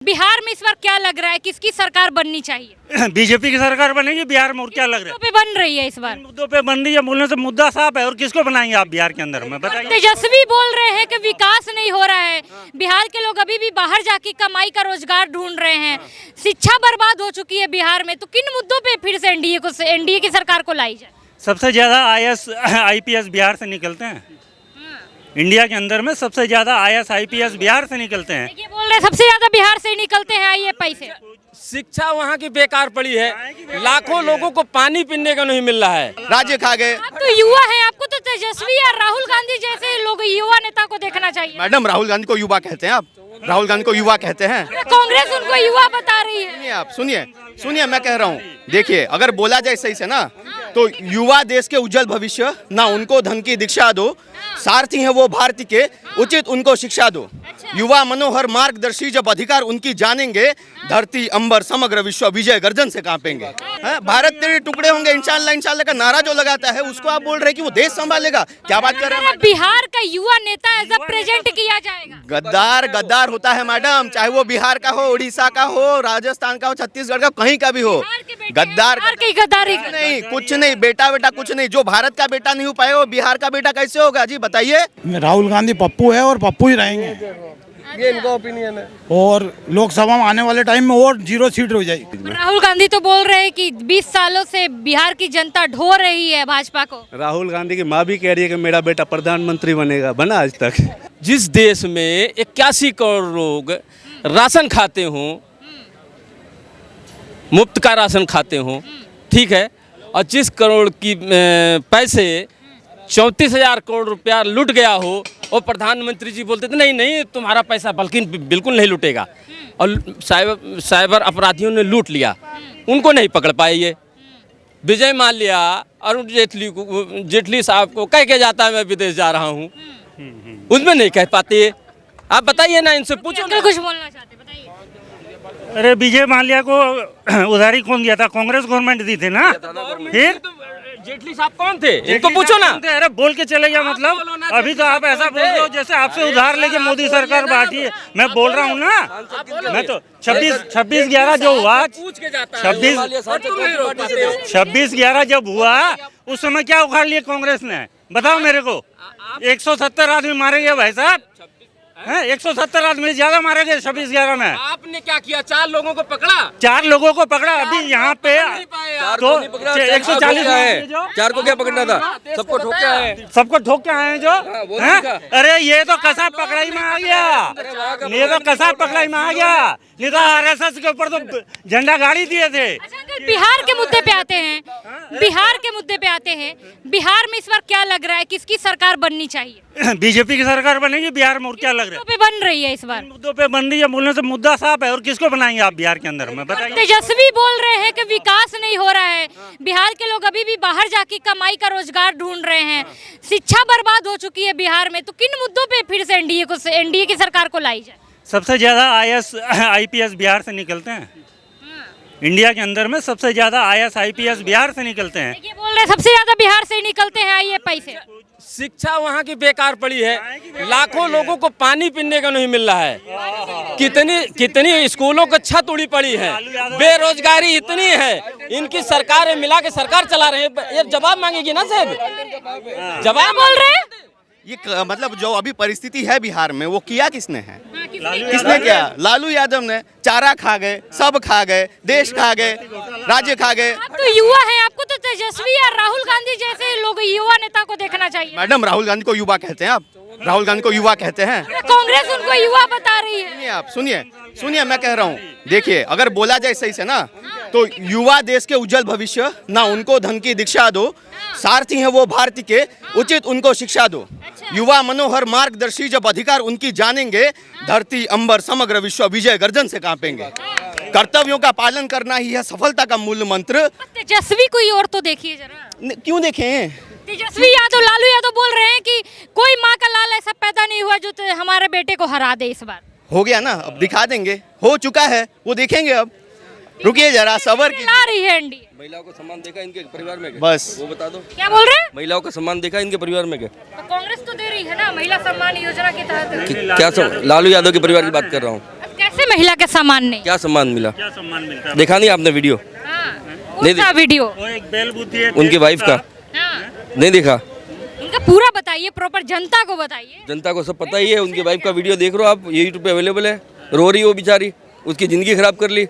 बिहार में इस बार क्या लग रहा है, किसकी सरकार बननी चाहिए? बीजेपी की सरकार बनेगी बिहार में। और क्या लग रहा पे बन रही है इस बार? है? मुद्दों पे बन रही है, बोलने से मुद्दा साफ है। और किसको बनाएंगे आप बिहार के अंदर में, बताइए। तेजस्वी बोल रहे हैं कि विकास नहीं हो रहा है, बिहार के लोग अभी भी बाहर जाके कमाई का रोजगार ढूंढ रहे हैं, शिक्षा बर्बाद हो चुकी है बिहार में। तो किन मुद्दों पे फिर से एनडीए की सरकार को लाई जाए? सबसे ज्यादा आईएएस आईपीएस बिहार से निकलते हैं। इंडिया के अंदर में सबसे ज्यादा आईएएस आईपीएस बिहार से निकलते हैं। ये बोल रहे हैं सबसे ज्यादा बिहार से ही निकलते हैं आईए पैसे। शिक्षा वहाँ की बेकार पड़ी है, लाखों लोगों को पानी पीने का नहीं मिल रहा है। राज्य खा गए। आप तो युवा हैं, आपको तो तेजस्वी या राहुल गांधी जैसे लोग युवा नेता को देखना चाहिए। मैडम, राहुल गांधी को युवा कहते हैं आप? राहुल गांधी को युवा कहते हैं? कांग्रेस उनको युवा बता रही है। सुनिए आप, सुनिए मैं कह रहा हूँ। देखिए, अगर बोला जाए सही से ना, तो युवा देश के उज्जवल भविष्य, ना उनको धन की दीक्षा दो, सारथी हैं वो भारती के, उचित उनको शिक्षा दो। युवा मनोहर मार्गदर्शी जब अधिकार उनकी जानेंगे, धरती अंबर समग्र विश्व विजय गर्जन से कांपेंगे। भारत तेरे टुकड़े होंगे इंशाल्लाह इंशाल्लाह का नारा जो लगाता है, उसको आप बोल रहे हैं कि वो देश संभालेगा? क्या बात कर रहे हैं? बिहार का युवा नेता एज अ प्रेजेंट किया जाएगा। गद्दार गद्दार होता है मैडम, चाहे वो बिहार का हो, उड़ीसा का हो, राजस्थान का हो, छत्तीसगढ़ का, कहीं का भी हो। गद्दार गद्दारी नहीं, कुछ नहीं, बेटा बेटा कुछ नहीं। जो भारत का बेटा नहीं हो पाए, वो बिहार का बेटा कैसे होगा जी, बताइए। राहुल गांधी पप्पू है और पप्पू ही रहेंगे, ये इनका ओपिनियन है। और लोकसभा में आने वाले टाइम में और 0 सीट हो जाएगी। राहुल गांधी तो बोल रहे हैं कि 20 सालों से बिहार की जनता ढो रही है भाजपा को। राहुल गांधी की माँ भी कह रही है कि मेरा बेटा प्रधानमंत्री बनेगा, बना आज तक। जिस देश में 81 करोड़ लोग राशन खाते हों, मुफ्त का राशन खाते हों, ठीक है, और 25 करोड़ की पैसे 34,000 करोड़ रुपया लूट गया हो, और प्रधानमंत्री जी बोलते थे नहीं नहीं तुम्हारा पैसा बल्कि बिल्कुल नहीं लूटेगा, और साइबर अपराधियों ने लूट लिया, उनको नहीं पकड़ पाए। ये विजय माल्या अरुण जेटली साहब को कह के जाता है मैं विदेश जा रहा हूँ, उसमें नहीं कह पाते। आप बताइए ना, इनसे पूछो ना। कुछ बोलना चाहते बताइए। अरे विजय माल्या को उधारी कौन दिया था? कांग्रेस गवर्नमेंट दी थी ना। फिर जेटली साहब कौन थे, इनको पूछो ना। अरे बोल के चले गया मतलब। अभी तो आप ऐसा बोल रहे हो जैसे आपसे उधार लेके मोदी सरकार बैठी है। मैं बोल रहा हूँ ना, मैं तो 26/11 जो हुआ, 26/11 जब हुआ, उस समय क्या उखाड़ लिया कांग्रेस ने? बताओ मेरे को। 170 आदमी मारे गए भाई साहब, 170 आदमी ज्यादा मारे गए 26/11 में। आपने क्या किया? 4 लोगों को पकड़ा। 4 लोगों को पकड़ा। अभी यहाँ पे तो 140 है। 4 को क्या पकड़ना था? सबको ठोक के आए। सबको ठोक के आए हैं जो। अरे ये तो कसाब पकड़ाई में आ गया, ये तो कसाब पकड़ाई में आ गया। नहीं तो आरएसएस के ऊपर तो झंडा गाड़ी दिए थे। बिहार के मुद्दे पे आते हैं, बिहार के मुद्दे पे आते हैं। बिहार में इस बार क्या लग रहा है, किसकी सरकार बननी चाहिए? बीजेपी की सरकार बनेगी बिहार में। और क्या लग रहा है? पे बन रही है इस बार? मुद्दों पे बन रही है, बोलने से मुद्दा साफ है। और किसको बनाएंगे आप बिहार के अंदर में, बताइए। तेजस्वी बोल रहे हैं कि विकास नहीं हो रहा है, बिहार के लोग अभी भी बाहर जाके कमाई का रोजगार ढूंढ रहे हैं, शिक्षा बर्बाद हो चुकी है बिहार में। तो किन मुद्दों पे फिर से एनडीए की सरकार को लाई जाए? सबसे ज्यादा आईएएस आईपीएस बिहार से निकलते हैं। इंडिया के अंदर में सबसे ज्यादा आईएएस आईपीएस बिहार से निकलते हैं। ये बोल रहे हैं सबसे ज्यादा बिहार से ही निकलते हैं आईए पैसे। शिक्षा वहाँ की बेकार पड़ी है, लाखों लोगों को पानी पीने का नहीं मिल रहा है। कितनी स्कूलों को छत उड़ी पड़ी है, बेरोजगारी इतनी है। इनकी सरकार मिला के सरकार चला रहे हैं, ये जवाब मांगेगी ना साहब। जवाब बोल रहे हैं ये मतलब जो अभी परिस्थिति है बिहार में, वो किया किसने है? किसने किया? लालू यादव ने। चारा खा गए, सब खा गए, देश खा गए, राज्य खा गए। आप तो युवा हैं, आपको तो तेजस्वी या राहुल गांधी जैसे लोग युवा नेता को देखना चाहिए। मैडम, राहुल गांधी को युवा कहते हैं आप? राहुल गांधी को युवा कहते हैं? कांग्रेस उनको युवा बता रही है। सुनिए आप, सुनिए मैं कह रहा हूँ। देखिए, अगर बोला जाए सही से ना, तो युवा देश के उज्जवल भविष्य, ना उनको धन की दीक्षा दो, सारथी हैं वो भारती के, उचित उनको शिक्षा दो। युवा मनोहर मार्गदर्शी जब अधिकार उनकी जानेंगे, धरती अंबर समग्र विश्व विजय गर्जन से कांपेंगे। कर्तव्यों का पालन करना ही है सफलता का मूल मंत्र। तेजस्वी कोई और तो देखिए जरा। क्यों देखें? तेजस्वी यादव, लालू यादव बोल रहे हैं कि कोई माँ का लाल ऐसा पैदा नहीं हुआ जो हमारे बेटे को हरा दे। इस बार हो गया ना, अब दिखा देंगे। हो चुका है, वो देखेंगे। अब रुकिए जरा, सबर की। ला रही है एनडीए। महिलाओं का सम्मान देखा इनके परिवार में क्या? बस वो बता दो। क्या बोल रहे हैं? महिलाओं का सम्मान देखा इनके परिवार में क्या? कांग्रेस तो दे रही है ना महिला सम्मान योजना के तहत। क्या लालू यादव के परिवार की बात कर रहा हूँ। कैसे महिला के सम्मान नहीं? क्या सम्मान मिला? क्या सम्मान मिलता है? देखा नहीं आपने वीडियो? हाँ, नहीं कौन सा वीडियो? वो एक बेल बुद्धि है उनकी वाइफ का हाँ, नहीं देखा? उनका पूरा बताइए, प्रॉपर जनता को बताइए। जनता को सब पता ही है। उनकी वाइफ का वीडियो देख लो आप, ये यूट्यूब पे अवेलेबल है। रो रही हो बेचारी, उसकी ज़िंदगी खराब कर ली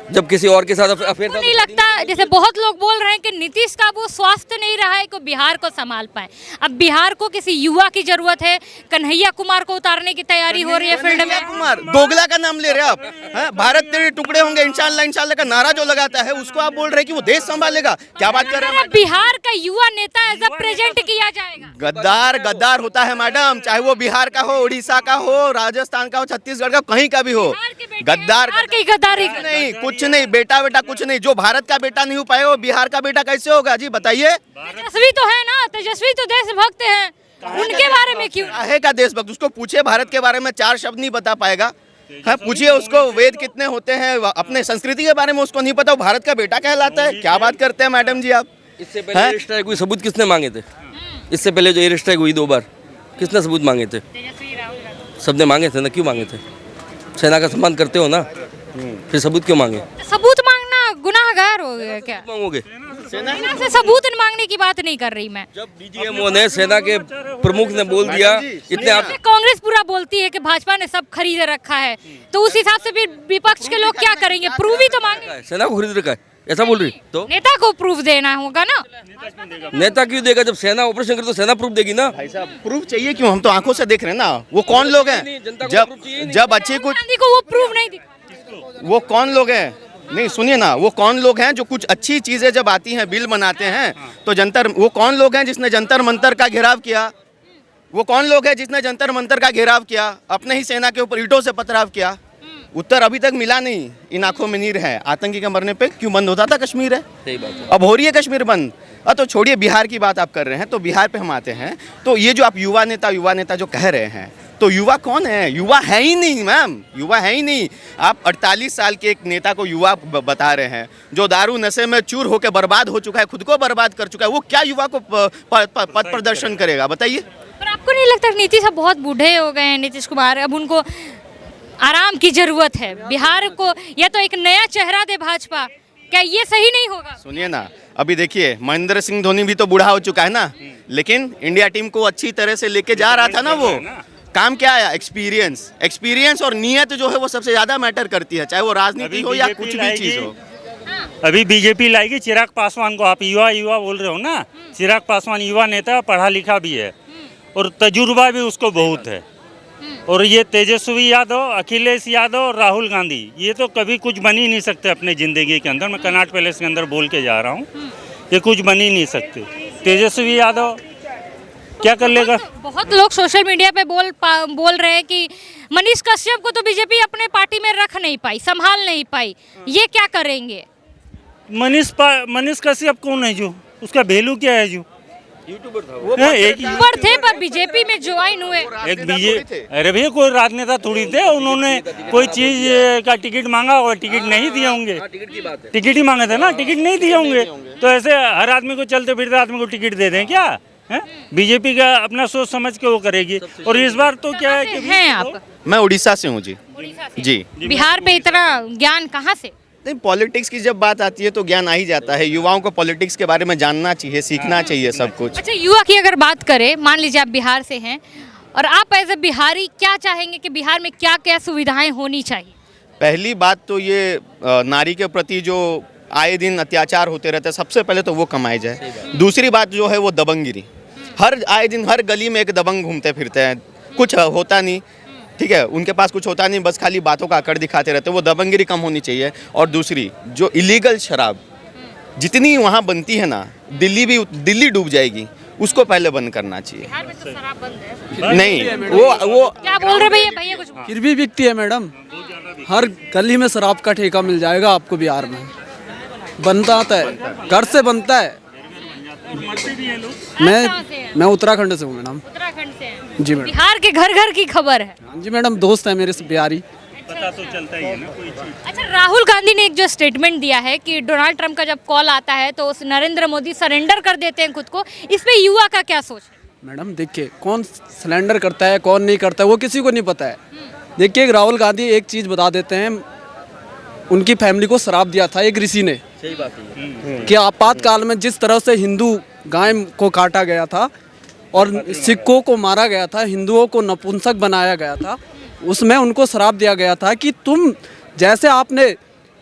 जब किसी और के साथ अफेयर था। नहीं लगता जैसे बहुत लोग बोल रहे हैं कि नीतीश का वो स्वास्थ्य नहीं रहा है कि बिहार को संभाल पाए। अब बिहार को किसी युवा की जरूरत है। कन्हैया कुमार को उतारने की तैयारी हो रही है फील्ड में। कुमार दोगला का नाम ले रहे हैं आप, हैं? भारत तेरे टुकड़े होंगे इंशाल्लाह इंशाल्लाह का नारा जो लगाता है उसको आप बोल रहे हैं कि वो देश संभालेगा। क्या बात कर रहे हैं? बिहार का युवा नेता एज अ प्रेजेंट किया जाएगा। गद्दार गद्दार होता है मैडम, चाहे वो बिहार का हो, उड़ीसा का हो, राजस्थान का हो, छत्तीसगढ़ का, कहीं का भी हो। गद्दार बिहार की गद्दारी नहीं, कुछ नहीं, बेटा बेटा कुछ नहीं। जो भारत का बेटा नहीं हो पाए वो बिहार का बेटा कैसे होगा जी बताइए? तेजस्वी तो है ना, तेजस्वी तो देशभक्त हैं, उनके बारे में क्यों? है का देशभक्त? उसको पूछिए भारत के बारे में 4 शब्द नहीं बता पाएगा। हाँ, पूछिए उसको वेद कितने होते हैं, अपने संस्कृति के बारे में उसको नहीं पता, वो भारत का बेटा कहलाता है। क्या बात करते हैं मैडम जी आप? इससे पहले एयर स्ट्राइक हुई, सबूत किसने मांगे थे? इससे पहले जो एयर स्ट्राइक हुई 2 बार, किसने सबूत मांगे थे? सबने मांगे थे ना। क्यों मांगे थे? सेना का सम्मान करते हो ना, फिर सबूत क्यों मांगे? सबूत मांगना गुनाहगार हो गया क्या? मांगोगे? सेना से सबूत मांगने की बात नहीं कर रही मैं। जब डीजीएमओ ने, सेना के प्रमुख ने बोल दिया, इतने आप कांग्रेस पूरा बोलती है कि भाजपा ने सब खरीद रखा है, तो उस हिसाब से फिर विपक्ष के लोग क्या करेंगे? प्रूफ ही तो मांगे। सेना को खरीद रखा है ऐसा बोल रही तो नेता को प्रूफ देना होगा ना। नेता क्यों देगा? जब सेना ऑपरेशन करे तो सेना प्रूफ देगी ना। भाई साहब प्रूफ चाहिए क्यों? हम तो आंखों से देख रहे हैं ना। वो कौन लोग हैं? जब अच्छी कुछ, गांधी को वो प्रूफ नहीं दिखा। वो कौन लोग हैं? नहीं सुनिए ना, वो कौन लोग हैं जो कुछ अच्छी चीजें जब आती हैं, बिल बनाते हैं तो जंतर, वो कौन लोग हैं जिसने जंतर मंतर का घेराव किया? वो कौन लोग हैं जिसने जंतर मंतर का घेराव किया? अपने ही सेना के ऊपर ईंटों से पथराव किया। उत्तर अभी तक मिला नहीं। इन आंखों में नीर है। आतंकी के मरने पे क्यों बंद होता था कश्मीर? है सही बात है। अब हो रही है कश्मीर बंद। तो छोड़िए, बिहार की बात आप कर रहे हैं तो बिहार पे हम आते हैं। तो ये जो आप युवा नेता जो कह रहे हैं, तो युवा कौन है? युवा है ही नहीं मैम, युवा है ही नहीं। आप 48 साल के एक नेता को युवा बता रहे हैं जो दारू नशे में चूर होकर बर्बाद हो चुका है, खुद को बर्बाद कर चुका है। वो क्या युवा को पद प्रदर्शन करेगा बताइए? पर आपको नहीं लगता नीतीश अब बहुत बूढ़े हो गए हैं? नीतीश कुमार, अब उनको आराम की जरूरत है। बिहार को या तो एक नया चेहरा दे भाजपा, क्या ये सही नहीं होगा? सुनिए ना, अभी देखिए महेंद्र सिंह धोनी भी तो बूढ़ा हो चुका है ना, लेकिन इंडिया टीम को अच्छी तरह से लेके जा रहा था ना। वो काम क्या आया? एक्सपीरियंस और नीयत जो है वो सबसे ज्यादा मैटर करती है, चाहे वो राजनीति हो या कुछ भी चीज हो। अभी बीजेपी लाएगी चिराग पासवान को। आप युवा बोल रहे हो ना, चिराग पासवान युवा नेता, पढ़ा लिखा भी है और तजुर्बा भी उसको बहुत है। और ये तेजस्वी यादव, अखिलेश यादव और राहुल गांधी, ये तो कभी कुछ बन ही नहीं सकते अपने ज़िंदगी के अंदर। मैं कनॉट पैलेस के अंदर बोल के जा रहा हूँ, ये कुछ बन ही नहीं सकते। तेजस्वी यादव क्या कर लेगा? बहुत लोग सोशल मीडिया पे बोल रहे हैं कि मनीष कश्यप को तो बीजेपी अपने पार्टी में रख नहीं पाई, संभाल नहीं पाई, ये क्या करेंगे? मनीष कश्यप कौन है? जो उसका वैल्यू क्या है? जो यूट्यूबर था वो। एक यूट्यूबर थे पर बीजेपी में ज्वाइन हुए। एक अरे भैया कोई राजनेता थोड़ी थे। उन्होंने कोई चीज का टिकट मांगा और टिकट नहीं दिए होंगे। टिकट ही मांगे थे ना, टिकट नहीं दिए होंगे। तो ऐसे हर आदमी को, चलते फिरते आदमी को टिकट दे दें क्या? बीजेपी का अपना सोच समझ के वो करेगी। और इस बार तो क्या है कि हैं आप? मैं उड़ीसा से हूँ जी। जी बिहार पे इतना ज्ञान कहाँ से? नहीं, पॉलिटिक्स की जब बात आती है तो ज्ञान आ ही जाता है। युवाओं को पॉलिटिक्स के बारे में जानना चाहिए, सीखना चाहिए सब कुछ। अच्छा, युवा की अगर बात करें, मान लीजिए आप बिहार से हैं और आप एज ए बिहारी क्या चाहेंगे कि बिहार में क्या क्या सुविधाएं होनी चाहिए? पहली बात तो ये नारी के प्रति जो आए दिन अत्याचार होते रहते हैं, सबसे पहले तो वो कमाई जाए। दूसरी बात जो है वो दबंगिरी। हर आए दिन हर गली में एक दबंग घूमते फिरते हैं, कुछ होता नहीं, ठीक है, उनके पास कुछ होता नहीं, बस खाली बातों का आकड़ दिखाते रहते हैं। वो दबंगिरी कम होनी चाहिए। और दूसरी जो इलीगल शराब जितनी वहाँ बनती है ना, दिल्ली डूब जाएगी, उसको पहले बंद करना चाहिए। बिहार में तो शराब बंद है। नहीं, वो क्या बोल रहे भैया? भैया कुछ फिर भी बिकती है मैडम। हर गली में शराब का ठेका मिल जाएगा आपको बिहार में। बनता है, घर से बनता है। मैं उत्तराखंड से हूँ मैडम। उत्तराखंड से हैं? जी मैडम। बिहार के घर घर की खबर है। हाँ जी मैडम, दोस्त है मेरे से बिहारी। पता तो चलता ही है ना कोई चीज। अच्छा, राहुल गांधी ने एक जो स्टेटमेंट दिया है कि डोनाल्ड ट्रंप का जब कॉल आता है तो उस नरेंद्र मोदी सरेंडर कर देते हैं खुद को, इस पे युवा का क्या सोच है? मैडम देखिए, कौन सिलेंडर करता है कौन नहीं करता है वो किसी को नहीं पता है। देखिए राहुल गांधी एक चीज़ बता देते हैं, उनकी फैमिली को शराब दिया था एक ऋषि ने। सही बात है। कि आपातकाल में जिस तरह से हिंदू गाय को काटा गया था और सिखों को मारा गया था, हिंदुओं को नपुंसक बनाया गया था, उसमें उनको श्राप दिया गया था कि तुम जैसे आपने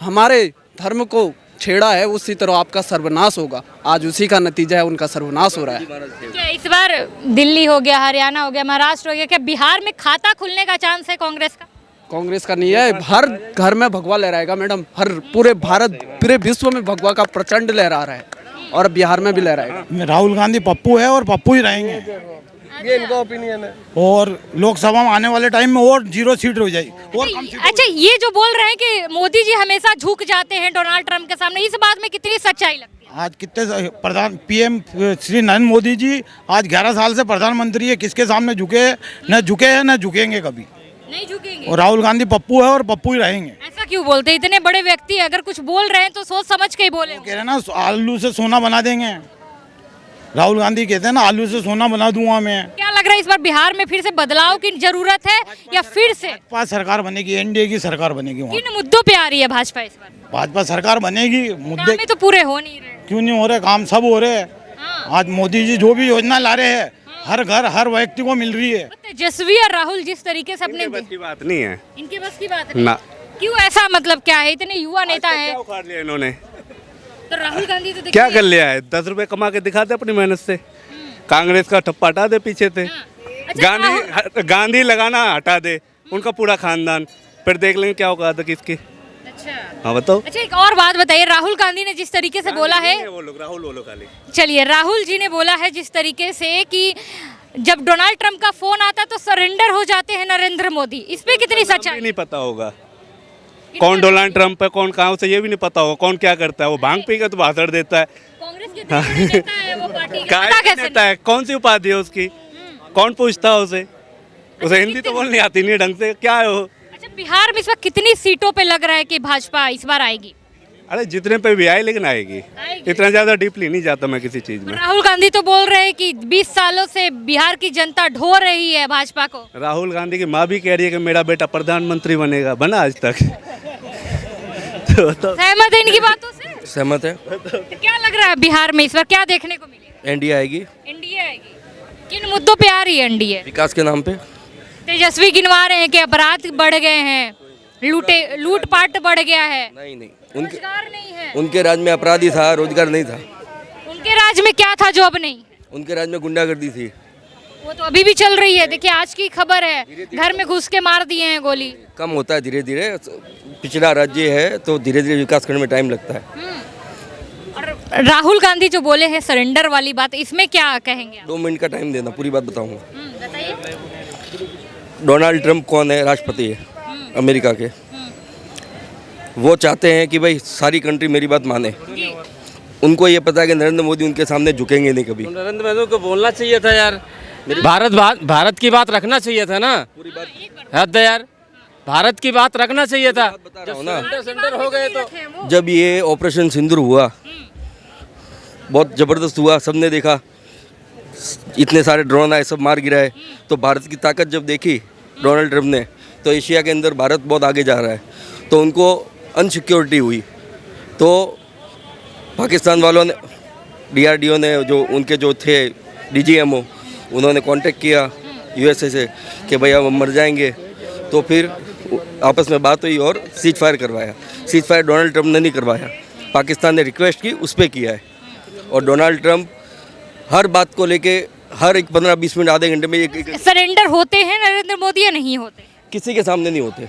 हमारे धर्म को छेड़ा है उसी तरह आपका सर्वनाश होगा। आज उसी का नतीजा है, उनका सर्वनाश हो रहा है। क्या इस बार दिल्ली हो गया, हरियाणा हो गया, महाराष्ट्र हो गया, क्या बिहार में खाता खुलने का चांस है कांग्रेस का? कांग्रेस का नहीं है, हर घर में भगवा लहराएगा मैडम। हर पूरे भारत, पूरे विश्व में भगवा का प्रचंड लहरा रहा है और बिहार में भी लहराएगा। राहुल गांधी पप्पू है और पप्पू ही रहेंगे। ये इनका ओपिनियन है। और लोकसभा में आने वाले टाइम में और 0 सीट हो जाएगी और कम अच्छा, ये जो बोल रहे हैं कि मोदी जी हमेशा झुक जाते हैं डोनाल्ड ट्रंप के सामने, इस बात में कितनी सच्चाई लगती है? आज कितने प्रधान पीएम श्री नरेंद्र मोदी जी आज 11 साल से प्रधानमंत्री है, किसके सामने झुके हैं? न झुके हैं न झुकेंगे कभी। नहीं झुकेंगे। और राहुल गांधी पप्पू है और पप्पू ही रहेंगे। ऐसा क्यों बोलते हैं? इतने बड़े व्यक्ति अगर कुछ बोल रहे हैं तो सोच समझ के ही बोले। कह रहे हैं ना आलू से सोना बना देंगे। राहुल गांधी कहते हैं ना आलू से सोना बना दूंगा मैं। क्या लग रहा है इस बार बिहार में फिर से बदलाव की जरूरत है या फिर से भाजपा सरकार बनेगी, एनडीए की सरकार बनेगी। वहाँ किन मुद्दों पे आ रही है भाजपा इस बार? भाजपा सरकार बनेगी। काम मुद्दे में तो पूरे हो नहीं रहे। क्यों नहीं हो रहे? काम सब हो रहे हैं। आज मोदी जी जो भी योजना ला रहे हैं हर घर हर व्यक्ति को मिल रही है। तेजस्वी और राहुल जिस तरीके से अपने बस की बात नहीं है इनके बस की बात नहीं। ना। क्यों ऐसा, मतलब क्या है? इतने युवा नेता हैं क्या उखाड़ लिया इन्होंने? तो राहुल गांधी तो क्या कर लिया है? 10 रुपए कमा के दिखाते अपनी मेहनत से। कांग्रेस का ठप्पा हटा दे पीछे से। अच्छा, गांधी लगाना हटा दे उनका पूरा खानदान, फिर देख लेंगे क्या होगा किसकी। अच्छा हाँ बताओ। अच्छा, एक और बात बताइए, राहुल गांधी ने जिस तरीके से बोला है, वो लोग राहुल वो लोग खाली। चलिए, राहुल जी ने बोला है जिस तरीके से कि जब डोनाल्ड ट्रंप का फोन आता तो सरेंडर हो जाते हैं नरेंद्र मोदी, इस पे कितनी भी सच्चाई? नहीं पता होगा कौन डोनाल्ड ट्रंप है, कौन कहाँ से, ये भी नहीं पता होगा। कौन क्या करता है? वो भांग पी के तो भाषण देता है। कांग्रेस के इतने बड़े नेता है वो पार्टी के, काय पता का कैसे नेता है? कौन सी उपाधि है उसकी? कौन पूछता है उसे? उसे हिंदी तो बोलनी आती नहीं ढंग से। क्या है वो? अच्छा, बिहार में इस वक्त कितनी सीटों पे लग रहा है कि भाजपा इस बार आएगी? अरे जितने पे भी आए लेकिन आएगी। इतना ज्यादा डीपली नहीं जाता मैं किसी चीज में। राहुल गांधी तो बोल रहे हैं कि 20 सालों से बिहार की जनता ढो रही है भाजपा को। राहुल गांधी की माँ भी कह रही है कि मेरा बेटा प्रधानमंत्री बनेगा, बना आज तक। तो सहमत है इनकी बातों से? सहमत है। तो क्या लग रहा है बिहार में इस बार क्या देखने को मिलेगा? एनडीए आएगी एनडीए आएगी। किन मुद्दों पे आ रही है एनडीए? विकास के नाम पे। तेजस्वी गिनवा रहे हैं कि अपराध बढ़ गए हैं, लूटपाट बढ़ गया है, नहीं रोजगार नहीं है। उनके राज में अपराधी था, रोजगार नहीं था। उनके राज में क्या था जो अब नहीं? उनके राज में गुंडागर्दी थी। वो तो अभी भी चल रही है। देखिए आज की खबर है, घर में घुस के मार दिए हैं गोली। कम होता है धीरे धीरे, पिछड़ा राज्य है तो धीरे धीरे विकास करने में टाइम लगता है। और राहुल गांधी जो बोले हैं सरेंडर वाली बात, इसमें क्या कहेंगे आप? 2 मिनट का टाइम देना, पूरी बात बताऊंगा। बताइए। डोनाल्ड ट्रंप कौन है? राष्ट्रपति है अमेरिका के। वो चाहते हैं कि भाई सारी कंट्री मेरी बात माने। उनको ये पता है कि नरेंद्र मोदी उनके सामने झुकेंगे नहीं कभी। नरेंद्र मोदी को बोलना चाहिए था यार, भारत की बात रखना चाहिए था ना। हद है यार, भारत की बात रखना चाहिए था। बता रहा हूँ ना, सेंटर हो गए तो जब ये ऑपरेशन सिंदूर हुआ बहुत ज़बरदस्त हुआ, सबने देखा, इतने सारे ड्रोन आए, सब मार गिराए। तो भारत की ताकत जब देखी डोनाल्ड ट्रंप ने, तो एशिया के अंदर भारत बहुत आगे जा रहा है, तो उनको अनसिक्योरिटी हुई। तो पाकिस्तान वालों ने, DRDO ने, जो उनके जो थे DGMO, उन्होंने कांटेक्ट किया USA से कि भाई अब हम मर जाएंगे। तो फिर आपस में बात हुई और सीज फायर करवाया। सीज फायर डोनाल्ड ट्रंप ने नहीं करवाया, पाकिस्तान ने रिक्वेस्ट की, उस पर किया है। और डोनाल्ड ट्रंप हर बात को लेके हर एक 15-20 मिनट आधे घंटे में एक सरेंडर होते हैं नरेंद्र मोदी या नहीं होते? किसी के सामने नहीं होते।